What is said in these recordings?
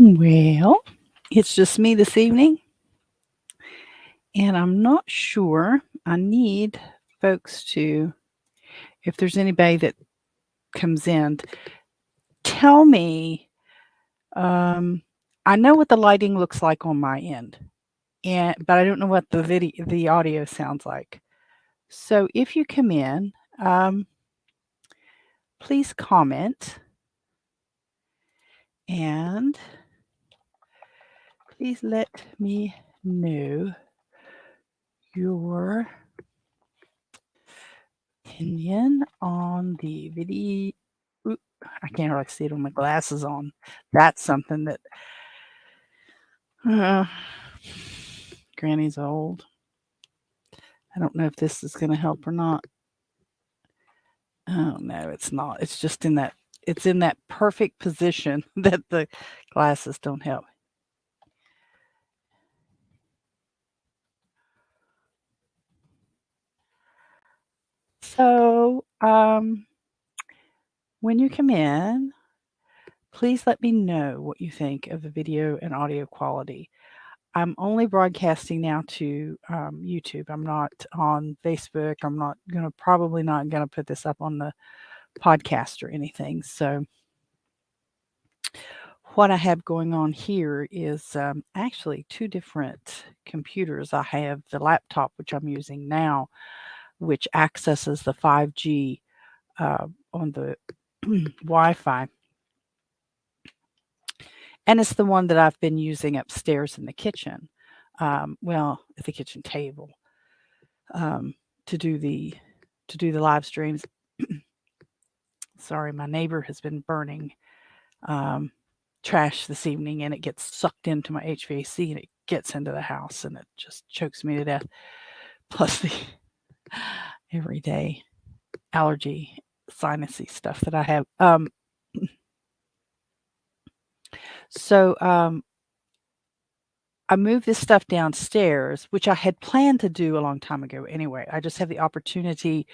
Well, it's just me this evening, and I'm not sure. I need folks to, if there's anybody that comes in, tell me. Um, I know what the lighting looks like on my end, and but I don't know what the audio sounds like. So if you come in, um, please comment and please let me know your opinion on the video. Oop, I can't really see it with my glasses on. That's something that uh, Granny's old. I don't know if this is going to help or not. Oh no, it's not. It's just in that. It's in that perfect position that the glasses don't help. So, when you come in, please let me know what you think of the video and audio quality. I'm only broadcasting now to YouTube. I'm not on Facebook. I'm not going to probably not going to put this up on the podcast or anything. So, what I have going on here is actually two different computers. I have the laptop, which I'm using now, which accesses the 5G on the Wi Fi. And it's the one that I've been using upstairs in the kitchen. At the kitchen table um, to do the live streams. Sorry, my neighbor has been burning um, trash this evening, and it gets sucked into my HVAC and it gets into the house, and it just chokes me to death. Plus the everyday allergy sinusy stuff that I have. So I moved this stuff downstairs, which I had planned to do a long time ago anyway. I just have the opportunity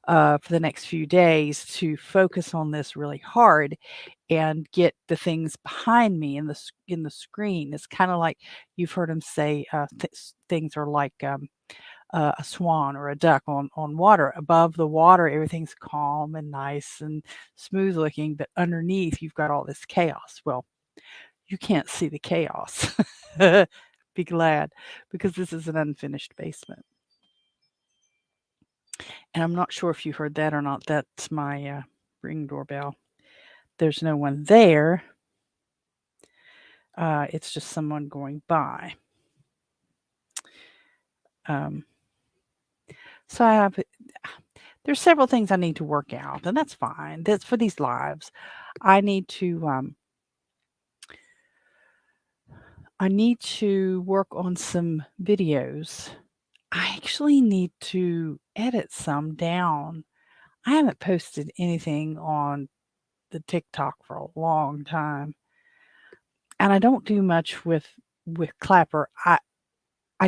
for the next few days to focus on this really hard and get the things behind me in the screen. It's kind of like you've heard them say things are like a swan or a duck on water. Above the water, everything's calm and nice and smooth looking, but underneath you've got all this chaos. Well, you can't see the chaos. Be glad, because this is an unfinished basement. And I'm not sure if you heard that or not. That's my Ring doorbell. There's no one there. It's just someone going by. Um, so there's several things I need to work out, and that's fine. That's for these lives. I need to work on some videos. I actually need to edit some down. I haven't posted anything on the TikTok for a long time, and I don't do much with Clapper. I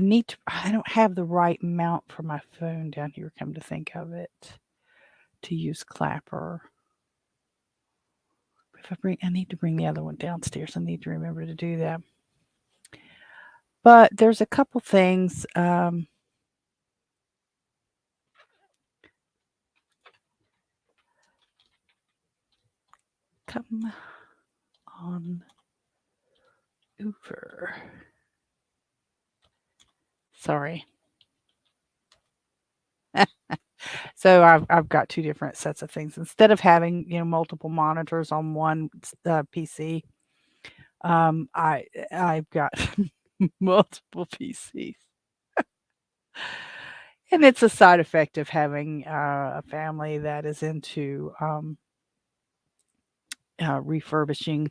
need to. I don't have the right mount for my phone down here. Come to think of it, to use Clapper. I need to bring the other one downstairs. I need to remember to do that. But there's a couple things. Come on over. Sorry. So I've got two different sets of things. Instead of having multiple monitors on one PC, I've got multiple PCs, and it's a side effect of having a family that is into refurbishing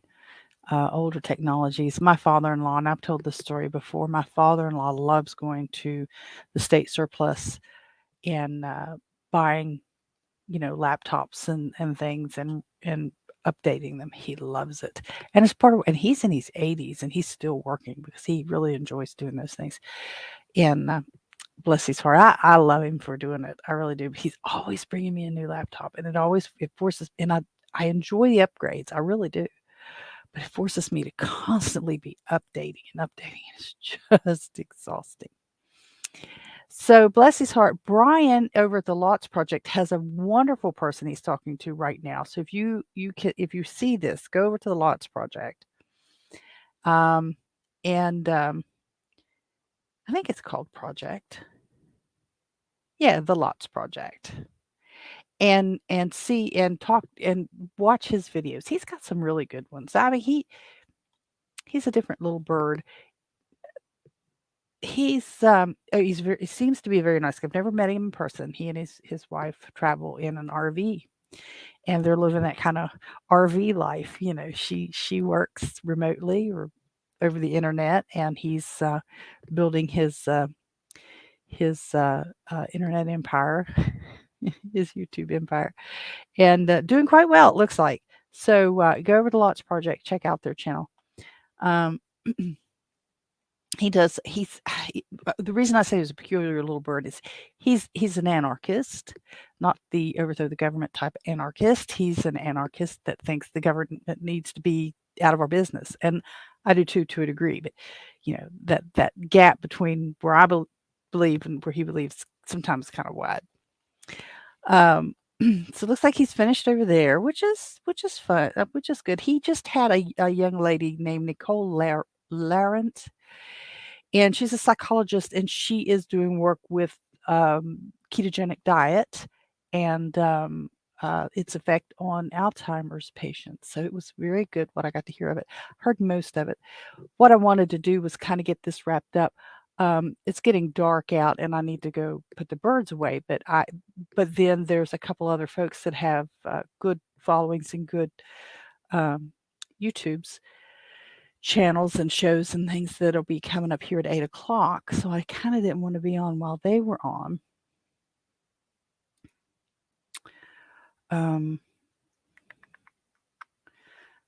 older technologies. My father-in-law, and I've told this story before. My father-in-law loves going to the state surplus and buying laptops and things and updating them. He loves it. And it's part of, and he's in his 80s and he's still working because he really enjoys doing those things. And bless his heart, I love him for doing it. I really do. But he's always bringing me a new laptop, and it forces, and I enjoy the upgrades. I really do. but it forces me to constantly be updating and updating. It's just exhausting. So bless his heart, Brian over at the Lots Project has a wonderful person he's talking to right now. So if you see this, go over to the Lots Project. And I think it's called Project. Yeah, the Lots Project. And see and talk and watch his videos. He's got some really good ones. I mean, he's a different little bird. He seems to be a very nice guy. I've never met him in person. He and his wife travel in an RV, and they're living that kind of RV life. You know, she works remotely or over the internet, and he's building his internet empire, his YouTube empire, and doing quite well. It looks like. So go over to Lots Project, check out their channel. Um, he does. The reason I say he's a peculiar little bird is he's an anarchist, not the overthrow the government type anarchist. He's an anarchist that thinks the government needs to be out of our business, and I do too to a degree. But you know that gap between where I believe and where he believes sometimes kind of wide. So it looks like he's finished over there, which is fun, which is good. He just had a young lady named Nicole Larrent, and she's a psychologist, and she is doing work with ketogenic diet and its effect on Alzheimer's patients. So it was very good what I got to hear of it. Heard most of it. What I wanted to do was kind of get this wrapped up. It's getting dark out, and I need to go put the birds away. But then there's a couple other folks that have good followings and good um, YouTubes channels and shows and things that'll be coming up here at 8 o'clock. So I kind of didn't want to be on while they were on. Um,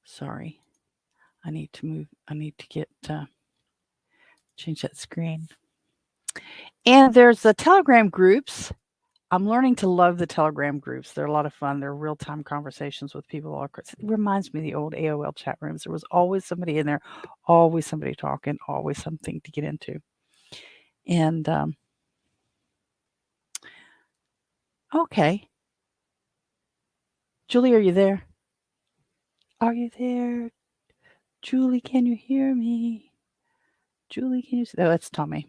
sorry, I need to move. I need to get change that screen. And there's the Telegram groups. I'm learning to love the Telegram groups. They're a lot of fun. They're real-time conversations with people all across. It reminds me of the old AOL chat rooms. There was always somebody in there, always somebody talking, always something to get into. And okay, Julie, are you there? Are you there? Julie, can you hear me? Julie, can you see? Oh, that's Tommy.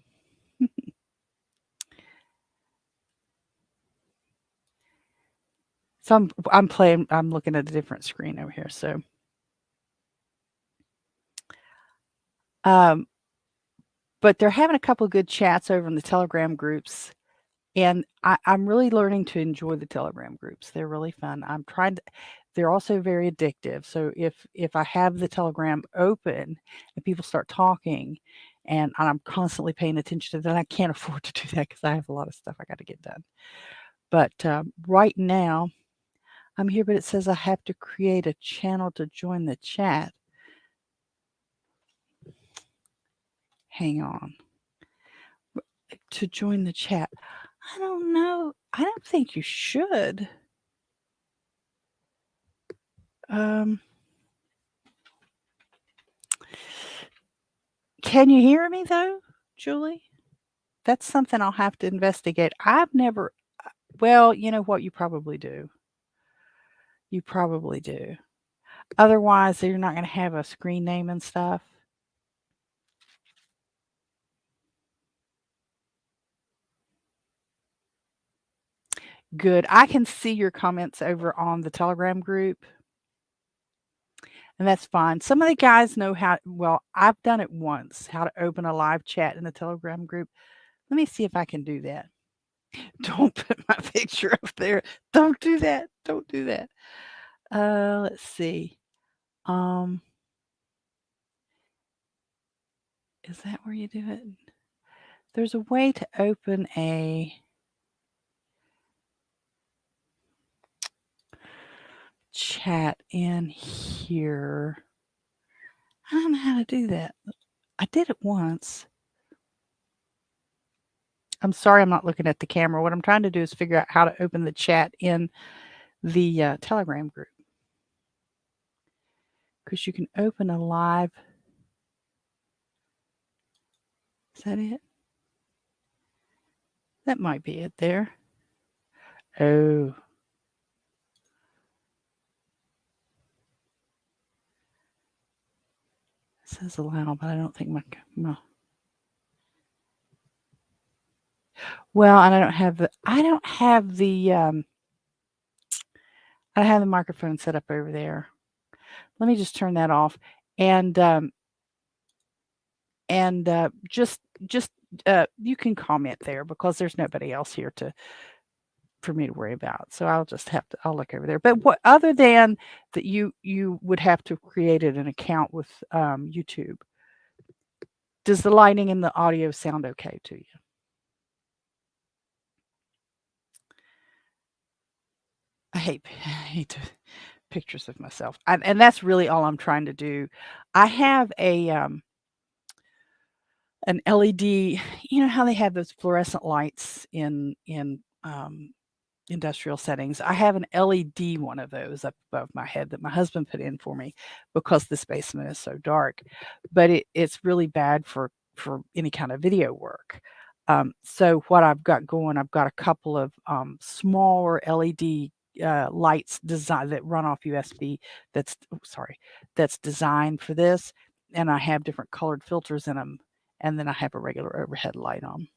So I'm looking at a different screen over here. So um but they're having a couple of good chats over in the Telegram groups. And I'm really learning to enjoy the Telegram groups. They're really fun. They're also very addictive. So if I have the Telegram open and people start talking and I'm constantly paying attention to that, I can't afford to do that because I have a lot of stuff I got to get done. But right now, I'm here, but it says I have to create a channel to join the chat. Hang on. To join the chat. I don't know. I don't think you should. Can you hear me though, Julie? That's something I'll have to investigate. I've never well, you know what? You probably do. You probably do. Otherwise, you're not gonna have a screen name and stuff. Good. I can see your comments over on the Telegram group, and that's fine. Some of the guys know how well, I've done it once, how to open a live chat in the Telegram group. Let me see if I can do that. Don't put my picture up there. Don't do that. Don't do that. Let's see. Um Is that where you do it? There's a way to open a chat in here. I don't know how to do that. I did it once. I'm sorry I'm not looking at the camera. What I'm trying to do is figure out how to open the chat in the Telegram group. because you can open a live. Is that it? That might be it there. Oh, it says allow, but I don't think my well, and I have the microphone set up over there. Let me just turn that off and just you can comment there because there's nobody else here to for me to worry about. So I'll look over there. But what other than that you would have to have created an account with YouTube. Does the lighting and the audio sound okay to you? I hate pictures of myself. And that's really all I'm trying to do. I have an LED, you know how they have those fluorescent lights in industrial settings. I have an LED one of those up above my head that my husband put in for me because this basement is so dark. But it's really bad for any kind of video work. So what I've got going, I've got a couple of smaller LED lights design that run off USB. That's designed for this, and I have different colored filters in them, and then I have a regular overhead light on.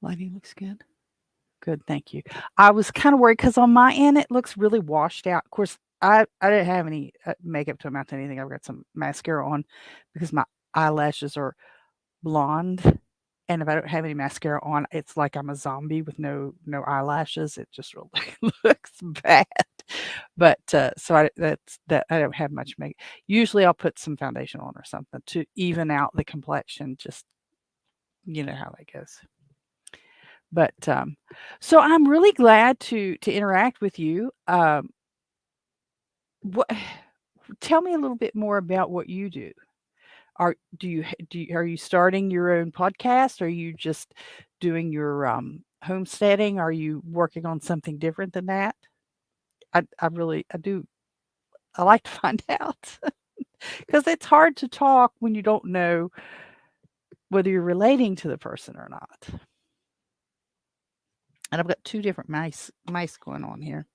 Lighting looks good. Good, thank you. I was kind of worried because on my end it looks really washed out. Of course, I didn't have any makeup to amount to anything. I've got some mascara on because my eyelashes are blonde, and if I don't have any mascara on, it's like I'm a zombie with no eyelashes. It just really looks bad. But so I don't have much makeup. Usually, I'll put some foundation on or something to even out the complexion. Just you know how that goes. But so I'm really glad to interact with you. What tell me a little bit more about what you do. Are you starting your own podcast? Are you just doing your homesteading? Are you working on something different than that? I really I do I like to find out because it's hard to talk when you don't know whether you're relating to the person or not. And I've got two different mice going on here.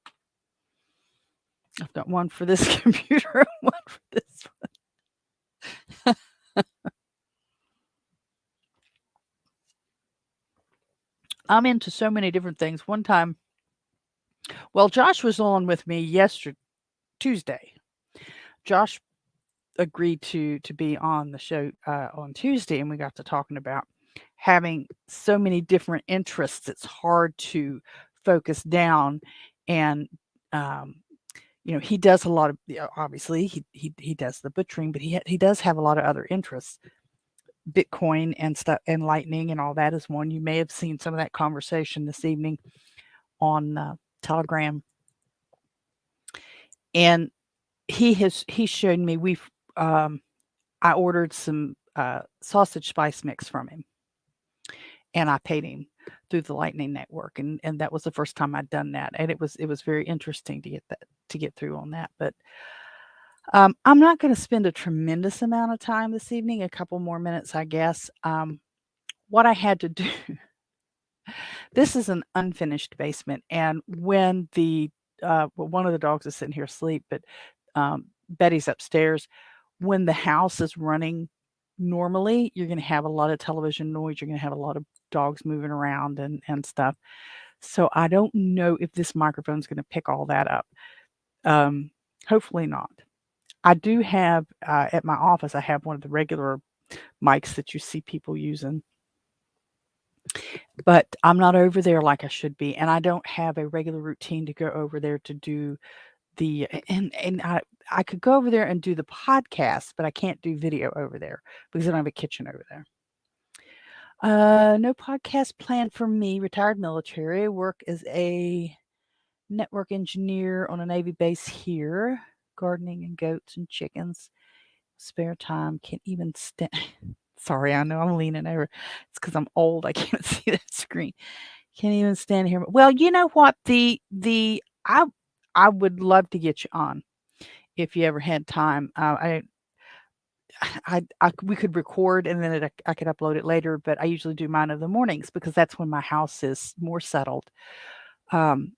I've got one for this computer and one for this one. I'm into so many different things. One time, well, Josh was on with me Tuesday. Josh agreed to be on the show on Tuesday, and we got to talking about having so many different interests. It's hard to focus down, and um, he does a lot of obviously he does the butchering, but he does have a lot of other interests. Bitcoin and stuff and lightning and all that is one. You may have seen some of that conversation this evening on Telegram, and he showed me I ordered some sausage spice mix from him, and I paid him through the Lightning Network, and that was the first time I'd done that, and it was very interesting to get through on that. But I'm not going to spend a tremendous amount of time this evening. A couple more minutes, I guess. What I had to do. This is an unfinished basement, and when one of the dogs is sitting here asleep, but Betty's upstairs. When the house is running normally, you're going to have a lot of television noise. You're going to have a lot of dogs moving around and stuff. So I don't know if this microphone is going to pick all that up. Hopefully not. I do have at my office. I have one of the regular mics that you see people using. But I'm not over there like I should be, and I don't have a regular routine to go over there to do and I could go over there and do the podcast, but I can't do video over there because I don't have a kitchen over there. No podcast planned for me. Retired military. Work as a network engineer on a Navy base here. Gardening and goats and chickens. Spare time. Can't even stand. Sorry, I know I'm leaning over. It's because I'm old. I can't see that screen. Can't even stand here. Well, you know what? I would love to get you on if you ever had time. We could record and then I could upload it later, but I usually do mine in the mornings because that's when my house is more settled. Um,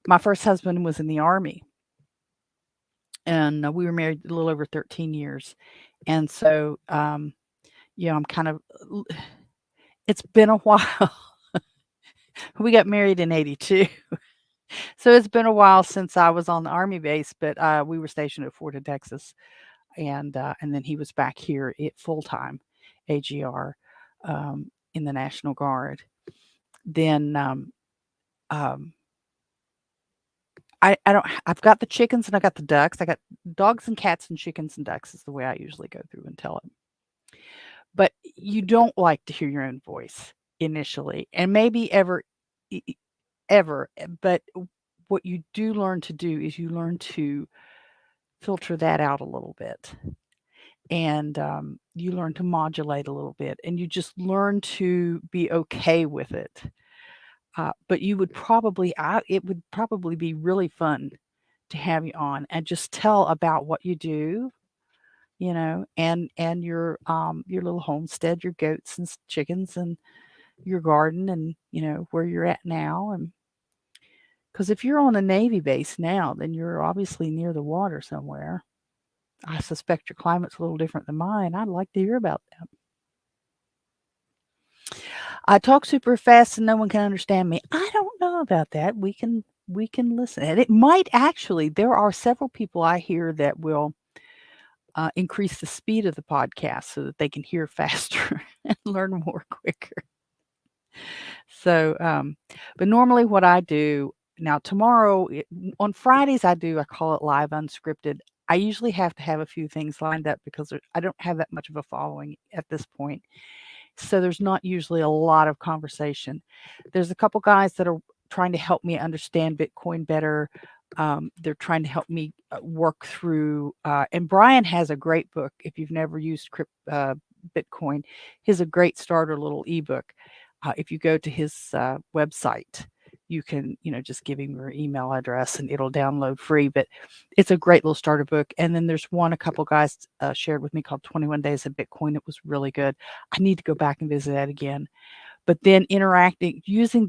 my first husband was in the Army, and we were married a little over 13 years. And so, I'm kind of, it's been a while. We got married in 82. So it's been a while since I was on the Army base, but we were stationed at Fort Hood, Texas. And then he was back here at full time AGR in the National Guard. Then um, I don't. I've got the chickens and I got the ducks. I got dogs and cats and chickens and ducks is the way I usually go through and tell it. But you don't like to hear your own voice initially, and maybe e- e- ever. But what you do learn to do is you learn to filter that out a little bit, and you learn to modulate a little bit, and you just learn to be okay with it. But it would probably be really fun to have you on and just tell about what you do, and your little homestead, your goats and chickens and your garden, and where you're at now. And because if you're on a Navy base now, then you're obviously near the water somewhere. I suspect your climate's a little different than mine. I'd like to hear about that. I talk super fast and no one can understand me. I don't know about that. We can listen. And it might actually, there are several people I hear that will increase the speed of the podcast so that they can hear faster and learn more quicker. So, but normally what I do now tomorrow on Fridays I call it live unscripted. I usually have to have a few things lined up because I don't have that much of a following at this point. So there's not usually a lot of conversation. There's a couple guys that are trying to help me understand Bitcoin better. They're trying to help me work through. And Brian has a great book. If you've never used Bitcoin, he's a great starter little ebook. If you go to his website, you can, just give him your email address and it'll download free. But it's a great little starter book. And then there's one a couple guys shared with me called 21 Days of Bitcoin. It was really good. I need to go back and visit that again. But then interacting, using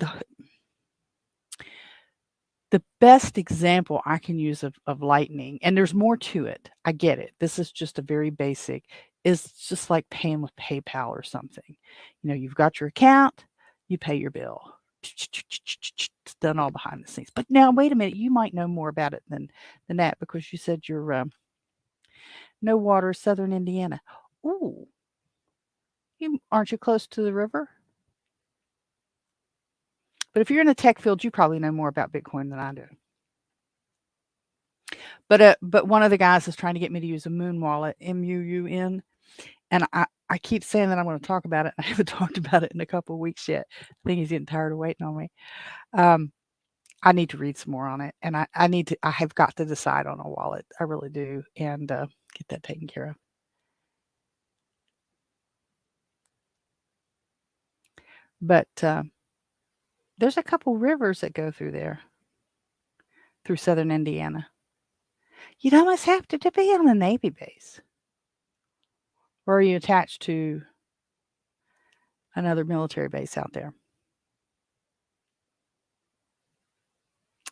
the best example I can use of Lightning, and there's more to it. I get it. This is just a very basic, is just like paying with PayPal or something. You've got your account, you pay your bill. It's done all behind the scenes. But now, wait a minute, you might know more about it than that because you said you're no water, Southern Indiana. Ooh, aren't you close to the river? But if you're in the tech field, you probably know more about Bitcoin than I do. But one of the guys is trying to get me to use a Moon wallet, MUUN, and I keep saying that I'm going to talk about it. I haven't talked about it in a couple of weeks yet. I think he's getting tired of waiting on me. I need to read some more on it, and I have got to decide on a wallet. I really do, and get that taken care of. But there's a couple rivers that go through there, through Southern Indiana. You'd almost have to be on a Navy base. Or are you attached to another military base out there?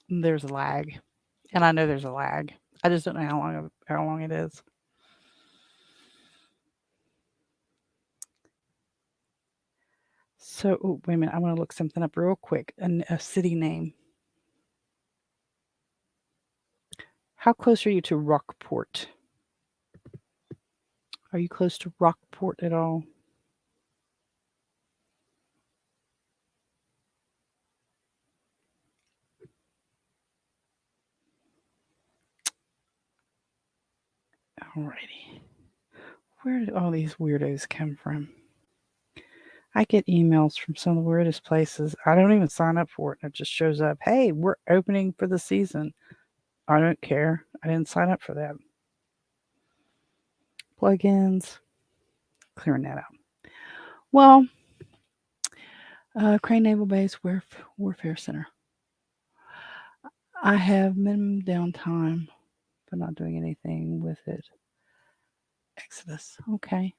There's a lag, and I know there's a lag. I just don't know how long it is. So, wait a minute. I want to look something up real quick. A city name. How close are you to Rockport? Are you close to Rockport at all? Alrighty. Where did all these weirdos come from? I get emails from some of the weirdest places. I don't even sign up for it. And it just shows up. Hey, we're opening for the season. I don't care. I didn't sign up for that. Plugins. Clearing that out. Well, Crane Naval Base Warfare Center. I have minimum downtime but not doing anything with it. Exodus. Okay.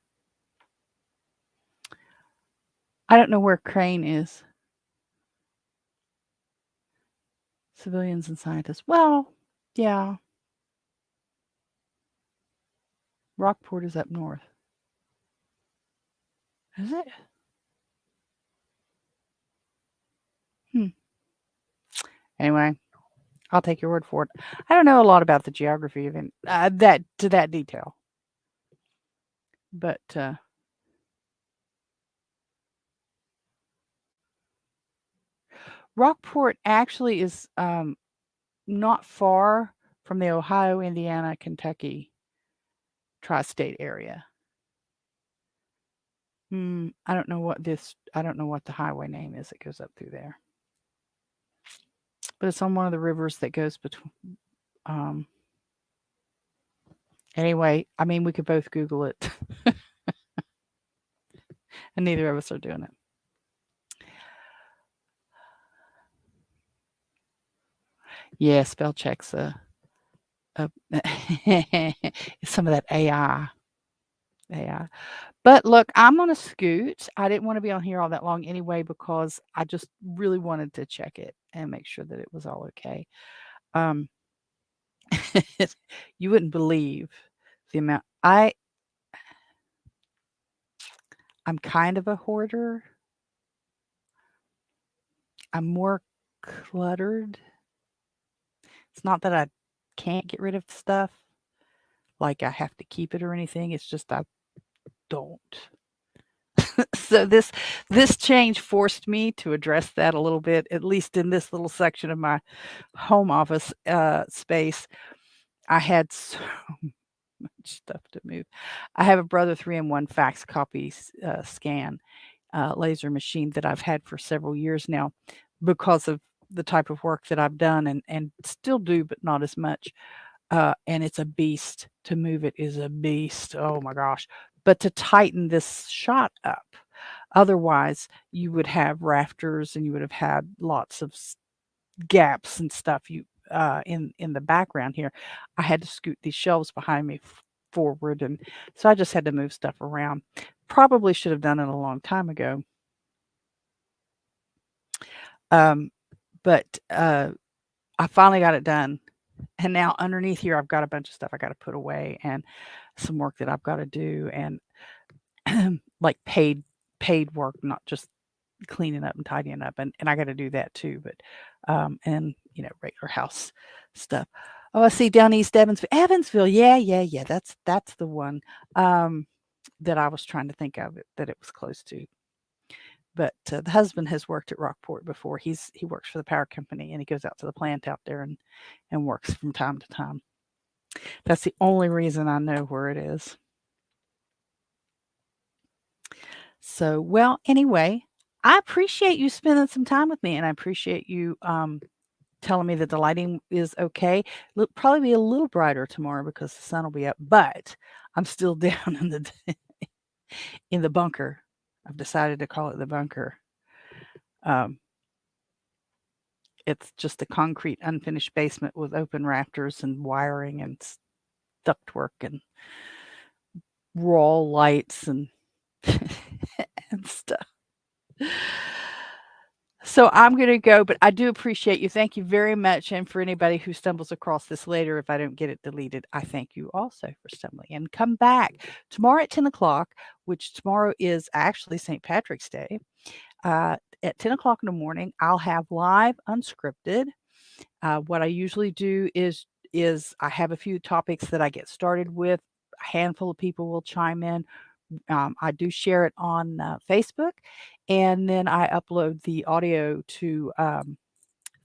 I don't know where Crane is. Civilians and scientists. Well, yeah. Rockport is up north. Is it? Hmm. Anyway, I'll take your word for it. I don't know a lot about the geography of that to that detail, but Rockport actually is not far from the Ohio, Indiana, Kentucky tri-state area. I don't know what the highway name is that goes up through there, but it's on one of the rivers that goes between. Um, anyway, I mean, we could both Google it, and neither of us are doing it. Yeah, spell checks. Some of that AI. AI. But look, I'm on a scoot. I didn't want to be on here all that long anyway because I just really wanted to check it and make sure that it was all okay. Um, you wouldn't believe the amount. I'm kind of a hoarder. I'm more cluttered. It's not that I can't get rid of stuff, like I have to keep it or anything. It's just I don't. So this change forced me to address that a little bit, at least in this little section of my home office space. I had so much stuff to move. I have a Brother 3-in-1 fax copy scan laser machine that I've had for several years now because of the type of work that I've done and still do, but not as much. And it's a beast. To move it is a beast. Oh my gosh. But to tighten this shot up, otherwise you would have rafters and you would have had lots of gaps and stuff in the background here. I had to scoot these shelves behind me forward, and so I just had to move stuff around. Probably should have done it a long time ago. Um, but I finally got it done. And now underneath here, I've got a bunch of stuff I got to put away and some work that I've got to do and like paid work, not just cleaning up and tidying up. And I got to do that too. But and regular house stuff. Oh, I see down East Evansville. Evansville, yeah, yeah, yeah. That's the one that I was trying to think of that it was close to. But the husband has worked at Rockport before. He works for the power company and he goes out to the plant out there and works from time to time. That's the only reason I know where it is. So, well, anyway, I appreciate you spending some time with me, and I appreciate you telling me that the lighting is okay. It'll probably be a little brighter tomorrow because the sun will be up, but I'm still down in the bunker. I've decided to call it the bunker. Um, it's just a concrete, unfinished basement with open rafters and wiring and ductwork and raw lights and and stuff. So I'm going to go, but I do appreciate you. Thank you very much. And for anybody who stumbles across this later, if I don't get it deleted, I thank you also for stumbling. And come back tomorrow at 10 o'clock, which tomorrow is actually St. Patrick's Day. At 10 o'clock in the morning, I'll have live unscripted. What I usually do is I have a few topics that I get started with. A handful of people will chime in. I do share it on Facebook, and then I upload the audio to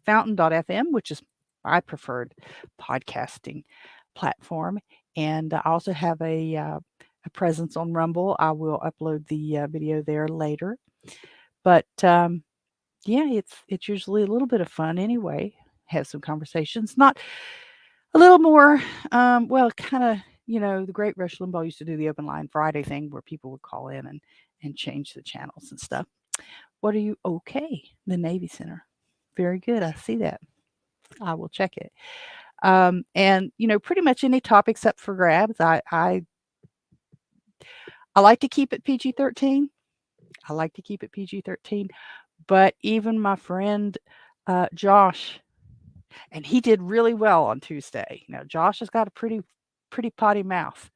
Fountain.fm, which is my preferred podcasting platform. And I also have a presence on Rumble. I will upload the video there later. But yeah, it's usually a little bit of fun anyway. Have some conversations, not a little more, well, kinda, the great Rush Limbaugh used to do the Open Line Friday thing where people would call in and change the channels and stuff. What are you okay, the Navy Center. Very good, I see that. I will check it. And, pretty much any topics up for grabs. I like to keep it PG-13. I like to keep it PG-13, but even my friend, Josh, and he did really well on Tuesday. Josh has got a pretty potty mouth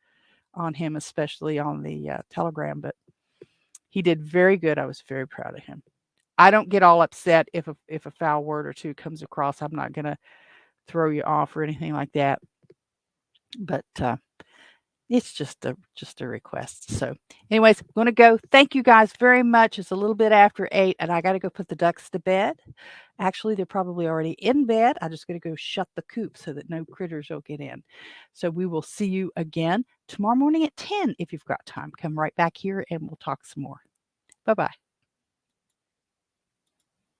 on him, especially on the, Telegram, but he did very good. I was very proud of him. I don't get all upset if a foul word or 2 comes across. I'm not gonna throw you off or anything like that, but, it's just a request. So, anyways, I'm gonna go. Thank you guys very much. It's a little bit after 8, and I gotta go put the ducks to bed. Actually, they're probably already in bed. I just gotta go shut the coop so that no critters will get in. So we will see you again tomorrow morning at 10 if you've got time. Come right back here and we'll talk some more. Bye-bye.